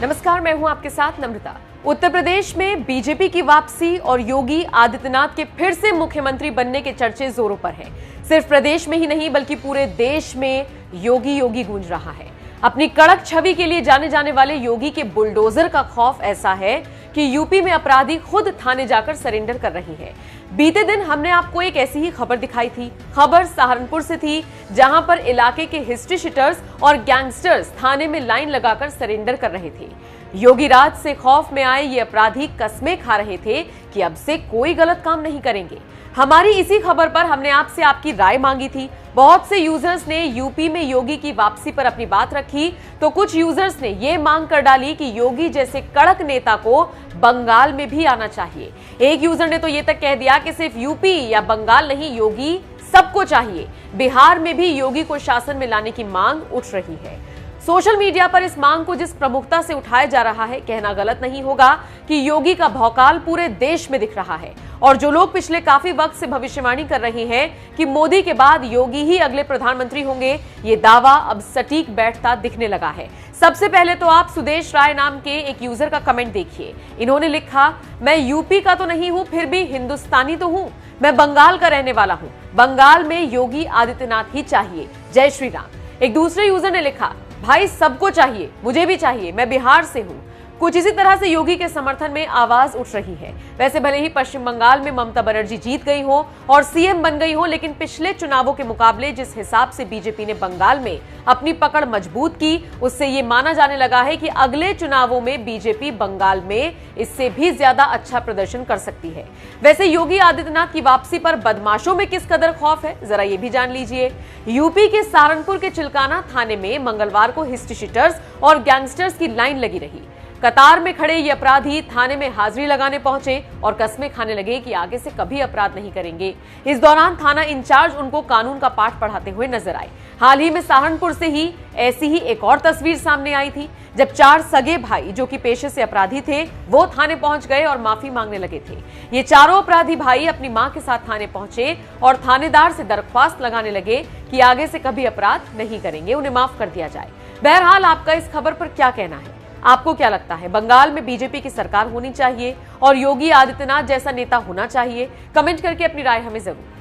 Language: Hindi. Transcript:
नमस्कार, मैं हूं आपके साथ नम्रता। उत्तर प्रदेश में बीजेपी की वापसी और योगी आदित्यनाथ के फिर से मुख्यमंत्री बनने के चर्चे जोरों पर हैं। सिर्फ प्रदेश में ही नहीं बल्कि पूरे देश में योगी योगी गूंज रहा है। अपनी कड़क छवि के लिए जाने जाने वाले योगी के बुलडोजर का खौफ ऐसा है कि यूपी में अपराधी खुद थाने जाकर सरेंडर कर रहे हैं। बीते दिन हमने आपको एक ऐसी ही खबर दिखाई थी। खबर सहारनपुर से थी, जहां पर इलाके के हिस्ट्री शीटर्स और गैंगस्टर्स थाने में लाइन लगाकर सरेंडर कर रहे थे। योगी राज से खौफ में आए ये अपराधी कस्में खा रहे थे कि अब से कोई गलत काम नहीं करेंगे। हमारी इसी खबर पर हमने आपसे आपकी राय मांगी थी। बहुत से यूजर्स ने यूपी में योगी की वापसी पर अपनी बात रखी, तो कुछ यूजर्स ने ये मांग कर डाली कि योगी जैसे कड़क नेता को बंगाल में भी आना चाहिए। एक यूजर ने तो ये तक कह दिया कि सिर्फ यूपी या बंगाल नहीं, योगी सबको चाहिए। बिहार में भी योगी को शासन में लाने की मांग उठ रही है। सोशल मीडिया पर इस मांग को जिस प्रमुखता से उठाया जा रहा है, कहना गलत नहीं होगा कि योगी का भौकाल पूरे देश में दिख रहा है। और जो लोग पिछले काफी वक्त से भविष्यवाणी कर रहे हैं कि मोदी के बाद योगी ही अगले प्रधानमंत्री होंगे, ये दावा अब सटीक बैठता दिखने लगा है। सबसे पहले तो आप सुदेश राय नाम के एक यूजर का कमेंट देखिए। इन्होंने लिखा, मैं यूपी का तो नहीं हूं, फिर भी हिंदुस्तानी तो हूं। मैं बंगाल का रहने वाला हूं। बंगाल में योगी आदित्यनाथ ही चाहिए। जय श्री राम। एक दूसरे यूजर ने लिखा, भाई सबको चाहिए, मुझे भी चाहिए, मैं बिहार से हूं। कुछ इसी तरह से योगी के समर्थन में आवाज उठ रही है। वैसे भले ही पश्चिम बंगाल में ममता बनर्जी जीत गई हो और सीएम बन गई हो, लेकिन पिछले चुनावों के मुकाबले जिस हिसाब से बीजेपी ने बंगाल में अपनी पकड़ मजबूत की, उससे ये माना जाने लगा है कि अगले चुनावों में बीजेपी बंगाल में इससे भी ज्यादा अच्छा प्रदर्शन कर सकती है। वैसे योगी आदित्यनाथ की वापसी पर बदमाशों में किस कदर खौफ है, जरा ये भी जान लीजिए। यूपी के सहारनपुर के चिलकाना थाने में मंगलवार को हिस्ट्री शीटर्स और गैंगस्टर्स की लाइन लगी रही। कतार में खड़े ये अपराधी थाने में हाजिरी लगाने पहुंचे और कस्में खाने लगे कि आगे से कभी अपराध नहीं करेंगे। इस दौरान थाना इंचार्ज उनको कानून का पाठ पढ़ाते हुए नजर आए। हाल ही में सहारनपुर से ही ऐसी ही एक और तस्वीर सामने आई थी, जब 4 सगे भाई जो कि पेशे से अपराधी थे, वो थाने पहुंच गए और माफी मांगने लगे थे। ये चारों अपराधी भाई अपनी मां के साथ थाने पहुंचे और थानेदार से दरख्वास्त लगाने लगे कि आगे से कभी अपराध नहीं करेंगे, उन्हें माफ कर दिया जाए। बहरहाल, आपका इस खबर पर क्या कहना है? आपको क्या लगता है, बंगाल में बीजेपी की सरकार होनी चाहिए और योगी आदित्यनाथ जैसा नेता होना चाहिए? कमेंट करके अपनी राय हमें जरूर